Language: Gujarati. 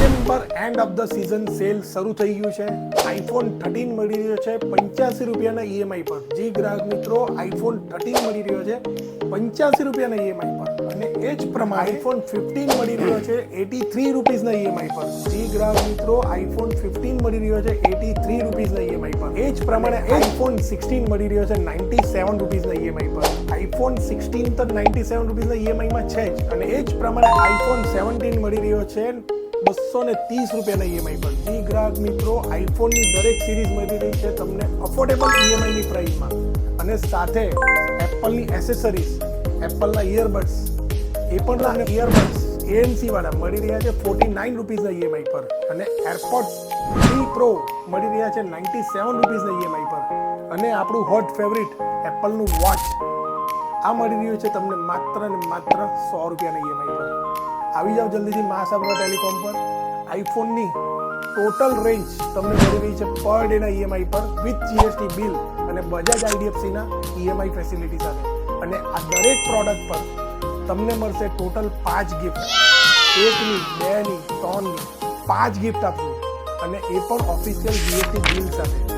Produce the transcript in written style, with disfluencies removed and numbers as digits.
December end of the season cell શરૂ થઈ ગયું છે. આઈફોન 13 મળી રહ્યો છે 85 રૂપિયાના ઈએમઆઈ પર. જી ગ્રાહક મિત્રો, આઈફોન 13 મળી રહ્યો છે 85 રૂપિયાના ઈએમઆઈ પર. અને એ જ પ્રમાણે આઈફોન 15 મળી રહ્યો છે 83 રૂપીસના ઈએમઆઈ પર. જી ગ્રાહક મિત્રો, આઈફોન 15 મળી રહ્યો છે 83 રૂપીસના ઈએમઆઈ પર. એ જ પ્રમાણે આઈફોન 16 મળી રહ્યો છે 97 રૂપીસના ઈએમઆઈ પર. આઈફોન 16 તો 97 રૂપીસના ઈએમઆઈમાં છે જ. અને એ જ પ્રમાણે આઈફોન 17 મળી રહ્યો છે 230 રૂપિયાના ઈએમઆઈ પર. જી ગ્રાહક મિત્રો, આઈફોનની દરેક સિરીઝ મળી રહી છે તમને અફોર્ડેબલ ઈએમઆઈની પ્રાઇસમાં. અને સાથે એપલની એસેસરીઝ, એપલના ઇયરબડ્સ, એ પણ તમને ઇયરબડ્સ ANC વાળા મળી રહ્યા છે 49 રૂપીસના ઈએમઆઈ પર. અને એરપોડ્સ 3 પ્રો મળી રહ્યા છે 97 રૂપીસના ઈએમઆઈ પર. અને આપણું હોટ ફેવરિટ એપલનું વોચ આ મળી રહ્યું છે તમને માત્ર ને માત્ર 100 રૂપિયાના ઈએમઆઈ પર. આવી જાઓ જલ્દીથી મહાસાગર ટેલિકોમ પર. આઈફોનની ટોટલ રેન્જ તમને મળી રહી છે પર ડેના ઈએમઆઈ પર વિથ જીએસટી બિલ અને બજાજ IDFCના ઈએમઆઈ ફેસિલિટી સાથે. અને આ દરેક પ્રોડક્ટ પર તમને મળશે ટોટલ 5 ગિફ્ટ. 1ની, 2ની, 3ની 5 ગિફ્ટ આપશું. અને એ પણ ઓફિશિયલ જીએસટી બિલ સાથે.